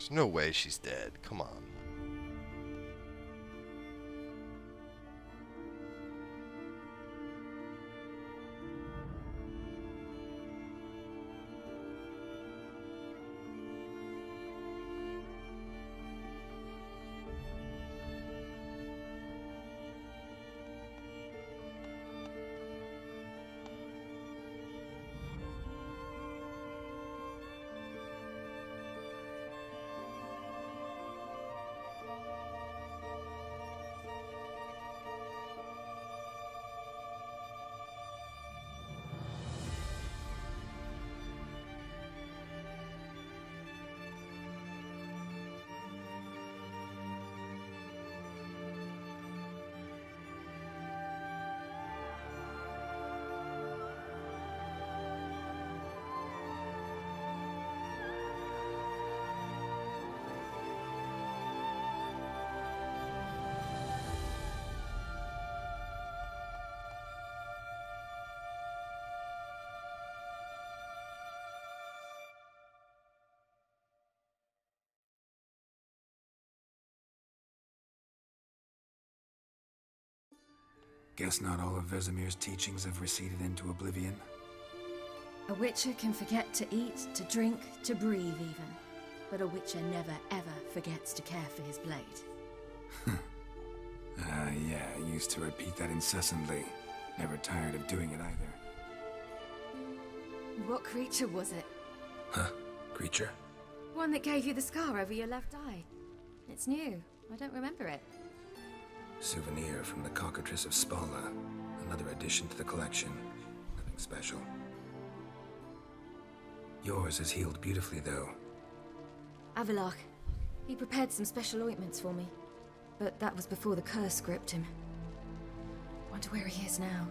There's no way she's dead. Come on. Guess not all of Vesemir's teachings have receded into oblivion. A witcher can forget to eat, to drink, to breathe even. But a witcher never ever forgets to care for his blade. Yeah, I used to repeat that incessantly. Never tired of doing it either. What creature was it? Huh? Creature? One that gave you the scar over your left eye. It's new. I don't remember it. Souvenir from the cockatrice of Spala. Another addition to the collection. Nothing special. Yours is healed beautifully, though. Avallac'h. He prepared some special ointments for me. But that was before the curse gripped him. Wonder where he is now.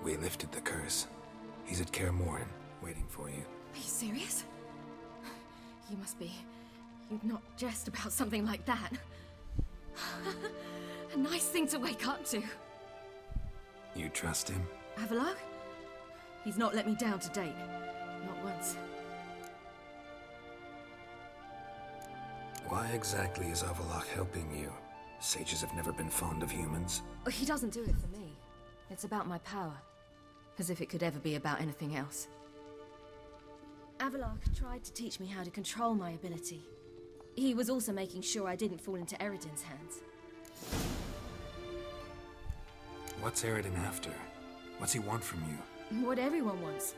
We lifted the curse. He's at Kaer Morhen, waiting for you. Are you serious? You must be. You'd not jest about something like that. A nice thing to wake up to. You trust him? Avallac'h? He's not let me down to date. Not once. Why exactly is Avallac'h helping you? Sages have never been fond of humans. He doesn't do it for me. It's about my power. As if it could ever be about anything else. Avallac'h tried to teach me how to control my ability. He was also making sure I didn't fall into Eredin's hands. What's Eredin after? What's he want from you? What everyone wants.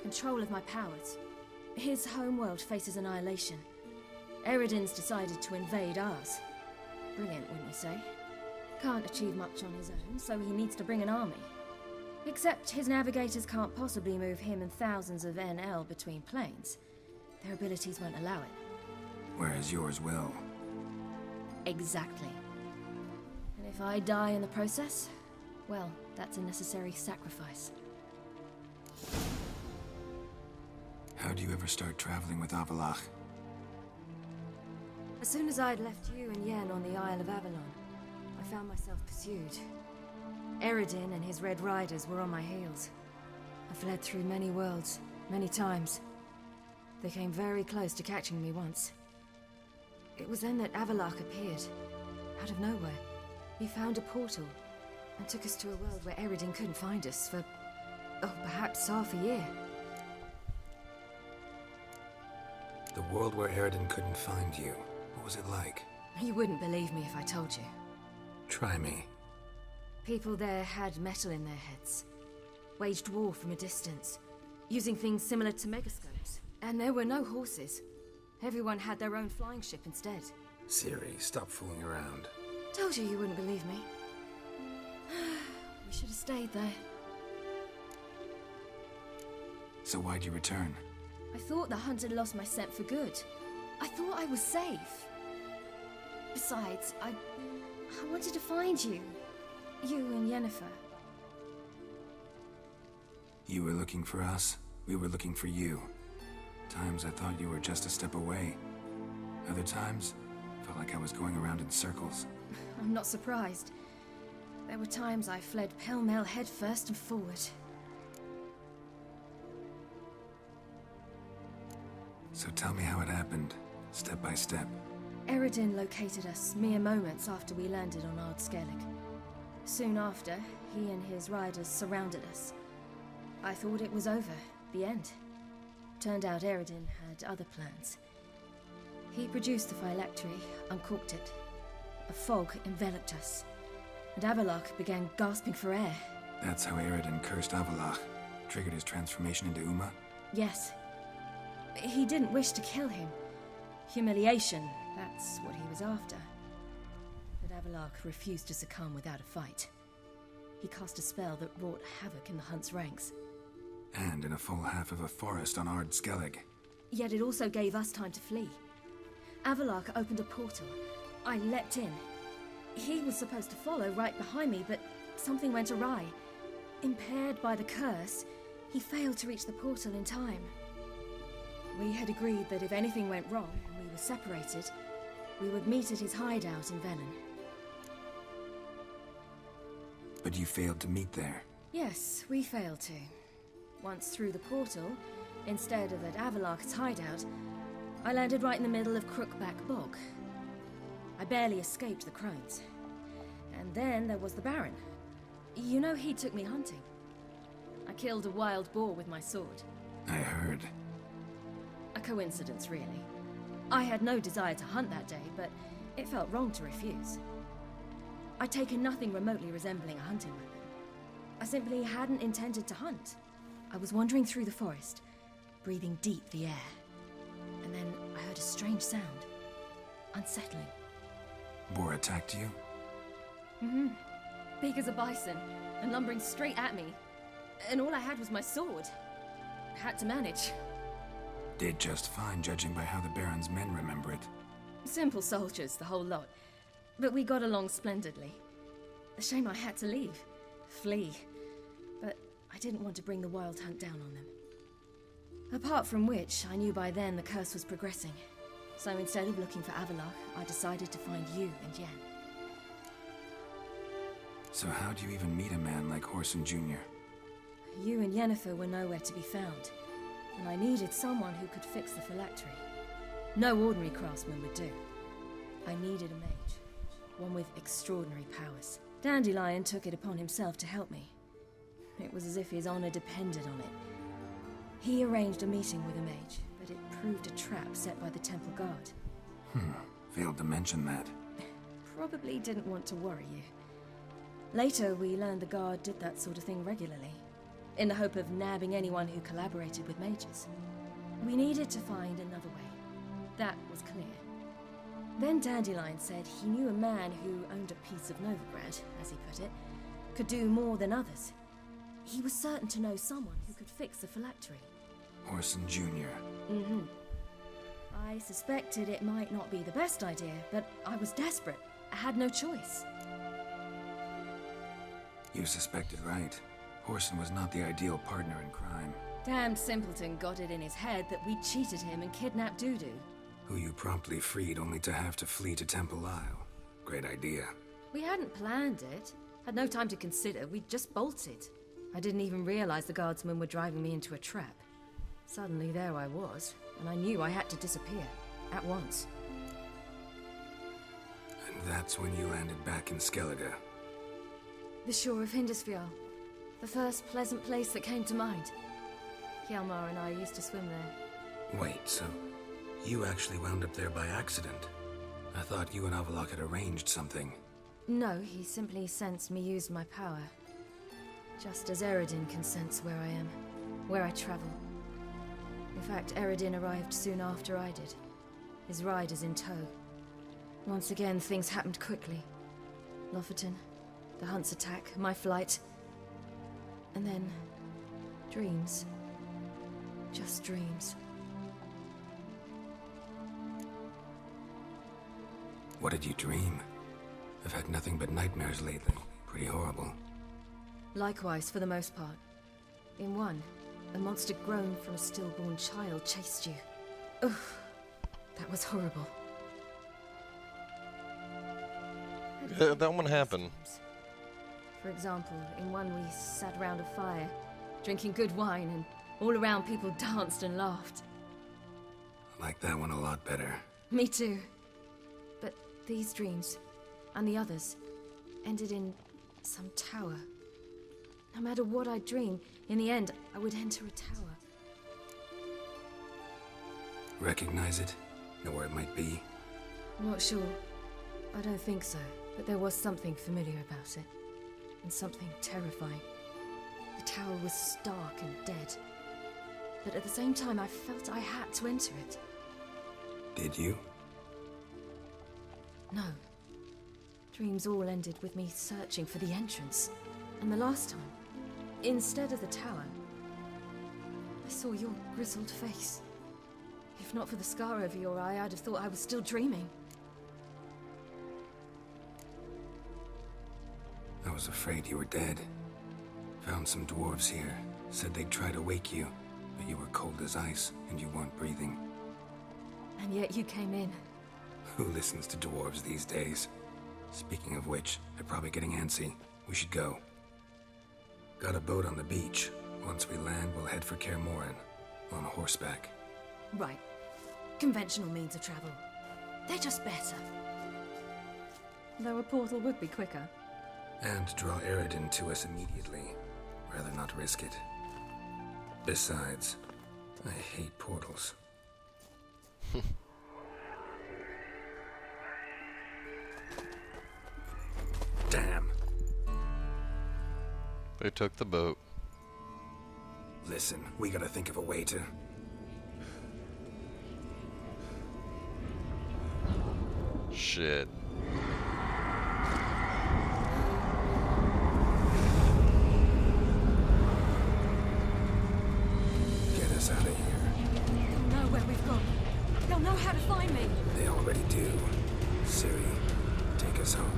Control of my powers. His homeworld faces annihilation. Eredin's decided to invade ours. Brilliant, wouldn't you say? Can't achieve much on his own, so he needs to bring an army. Except his navigators can't possibly move him and thousands of NL between planes. Their abilities won't allow it. Whereas yours will. Exactly. And if I die in the process, well, that's a necessary sacrifice. How do you ever start traveling with Avallac'h? As soon as I'd left you and Yen on the Isle of Avalon, I found myself pursued. Eredin and his Red Riders were on my heels. I fled through many worlds, many times. They came very close to catching me once. It was then that Avallac'h appeared, out of nowhere. He found a portal, and took us to a world where Eredin couldn't find us for, oh, perhaps half a year. The world where Eredin couldn't find you. What was it like? You wouldn't believe me if I told you. Try me. People there had metal in their heads. Waged war from a distance, using things similar to megascopes. And there were no horses. Everyone had their own flying ship instead. Ciri, stop fooling around. Told you you wouldn't believe me. We should have stayed there. So why'd you return? I thought the hunt had lost my scent for good. I thought I was safe. Besides, I wanted to find you. You and Yennefer. You were looking for us. We were looking for you. Times I thought you were just a step away. Other times, felt like I was going around in circles. I'm not surprised. There were times I fled pell-mell headfirst and forward. So tell me how it happened, step by step. Eredin located us mere moments after we landed on Ard Skellig. Soon after, he and his riders surrounded us. I thought it was over, the end. Turned out Eredin had other plans. He produced the phylactery, uncorked it. A fog enveloped us, and Avallac'h began gasping for air. That's how Eredin cursed Avallac'h, triggered his transformation into Uma? Yes. He didn't wish to kill him. Humiliation, that's what he was after. But Avallac'h refused to succumb without a fight. He cast a spell that wrought havoc in the hunt's ranks. And in a full half of a forest on Ard Skellig. Yet it also gave us time to flee. Avallac'h opened a portal. I leapt in. He was supposed to follow right behind me, but something went awry. Impaired by the curse, he failed to reach the portal in time. We had agreed that if anything went wrong and we were separated, we would meet at his hideout in Velen. But you failed to meet there. Yes, we failed to. Once through the portal, instead of at Avallac'h's hideout, I landed right in the middle of Crookback Bog. I barely escaped the crones. And then there was the Baron. You know, he took me hunting. I killed a wild boar with my sword. I heard. A coincidence, really. I had no desire to hunt that day, but it felt wrong to refuse. I'd taken nothing remotely resembling a hunting weapon. I simply hadn't intended to hunt. I was wandering through the forest, breathing deep the air. And then I heard a strange sound. Unsettling. Boar attacked you? Mm-hmm. Big as a bison, and lumbering straight at me. And all I had was my sword. Had to manage. Did just fine, judging by how the Baron's men remember it. Simple soldiers, the whole lot. But we got along splendidly. A shame I had to leave. Flee. But I didn't want to bring the wild hunt down on them. Apart from which, I knew by then the curse was progressing. So instead of looking for Avallac'h, I decided to find you and Yen. So how do you even meet a man like Whoreson Jr.? You and Yennefer were nowhere to be found, and I needed someone who could fix the phylactery. No ordinary craftsman would do. I needed a mage, one with extraordinary powers. Dandelion took it upon himself to help me. It was as if his honor depended on it. He arranged a meeting with a mage, but it proved a trap set by the Temple Guard. Failed to mention that. Probably didn't want to worry you. Later, we learned the Guard did that sort of thing regularly, in the hope of nabbing anyone who collaborated with mages. We needed to find another way. That was clear. Then Dandelion said he knew a man who owned a piece of Novigrad, as he put it, could do more than others. He was certain to know someone who could fix the phylactery. Whoreson Jr. Mm-hmm. I suspected it might not be the best idea, but I was desperate. I had no choice. You suspected right. Whoreson was not the ideal partner in crime. Damned simpleton got it in his head that we cheated him and kidnapped Dudu. Who you promptly freed only to have to flee to Temple Isle. Great idea. We hadn't planned it. Had no time to consider. We just bolted. I didn't even realize the guardsmen were driving me into a trap. Suddenly there I was, and I knew I had to disappear. At once. And that's when you landed back in Skellige. The shore of Hindisfjall. The first pleasant place that came to mind. Hjalmar and I used to swim there. Wait, so you actually wound up there by accident? I thought you and Avallac'h had arranged something. No, he simply sensed me use my power. Just as Eredin can sense where I am, where I travel. In fact, Eredin arrived soon after I did, his riders in tow. Once again, things happened quickly. Lofoten, the hunt's attack, my flight. And then, dreams. Just dreams. What did you dream? I've had nothing but nightmares lately. Pretty horrible. Likewise, for the most part. In one, a monster grown from a stillborn child chased you. Ugh, that was horrible. That one happened. For example, in one we sat around a fire, drinking good wine, and all around people danced and laughed. Like that one a lot better. Me too. But these dreams, and the others, ended in some tower. No matter what I dream, in the end, I would enter a tower. Recognize it? Know where it might be? Not sure. I don't think so. But there was something familiar about it. And something terrifying. The tower was stark and dead. But at the same time, I felt I had to enter it. Did you? No. Dreams all ended with me searching for the entrance. And the last time, instead of the tower, I saw your grizzled face. If not for the scar over your eye, I'd have thought I was still dreaming. I was afraid you were dead. Found some dwarves here. Said they'd try to wake you, but you were cold as ice, and you weren't breathing. And yet you came in. Who listens to dwarves these days? Speaking of which, they're probably getting antsy. We should go. Got a boat on the beach. Once we land, we'll head for Kaer Morhen. On horseback. Right. Conventional means of travel. They're just better. Though a portal would be quicker. And draw Eredin to us immediately. Rather not risk it. Besides, I hate portals. Damn. They took the boat. Listen, we gotta think of a way to... Shit. Get us out of here. They'll know where we've gone. They'll know how to find me. They already do. Ciri, take us home.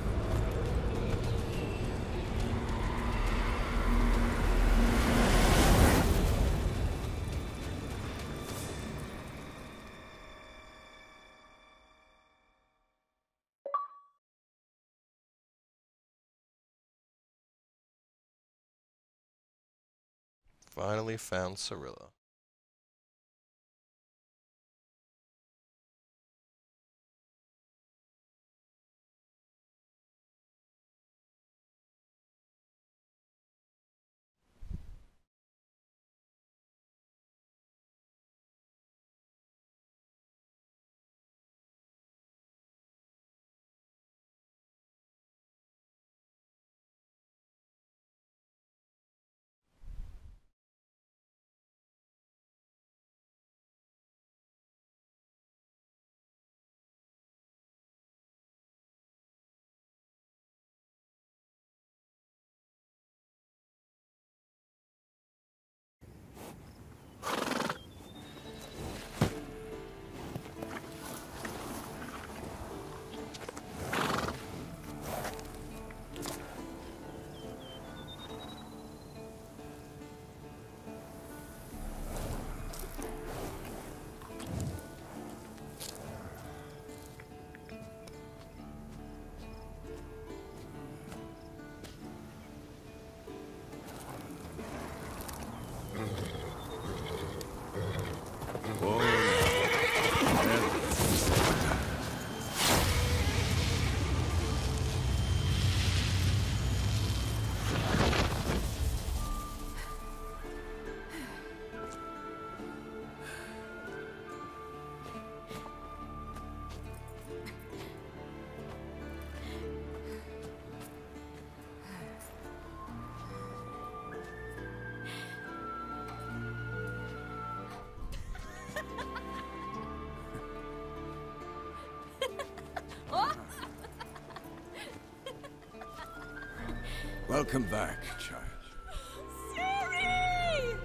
Finally found Cirilla. Welcome back, child. Ciri!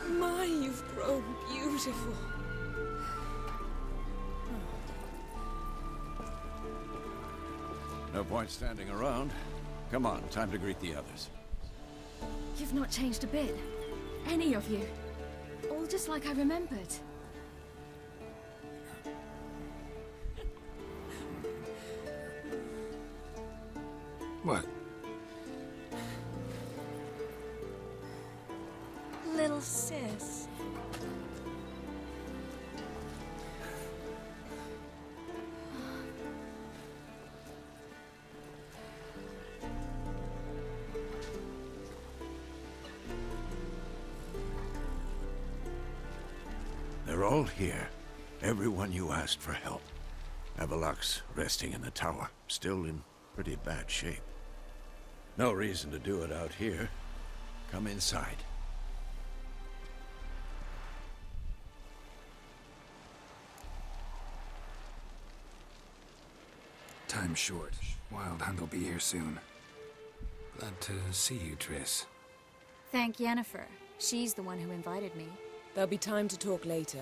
My, you've grown beautiful. No point standing around. Come on, time to greet the others. You've not changed a bit. Any of you. All just like I remembered. What? Little sis. They're all here. Everyone you asked for help. Avalok's resting in the tower, still in pretty bad shape. No reason to do it out here. Come inside. Time's short. Wild Hunt will be here soon. Glad to see you, Triss. Thank Yennefer. She's the one who invited me. There'll be time to talk later.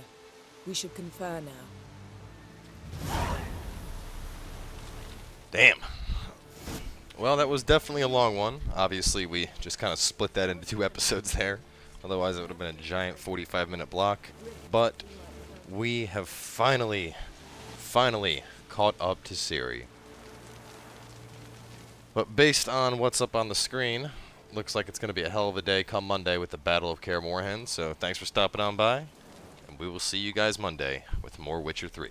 We should confer now. Damn. Well, that was definitely a long one. Obviously, we just kind of split that into 2 episodes there. Otherwise, it would have been a giant 45-minute block. But we have finally caught up to Ciri. But based on what's up on the screen, looks like it's going to be a hell of a day come Monday with the Battle of Kaer Morhen. So thanks for stopping on by, and we will see you guys Monday with more Witcher 3.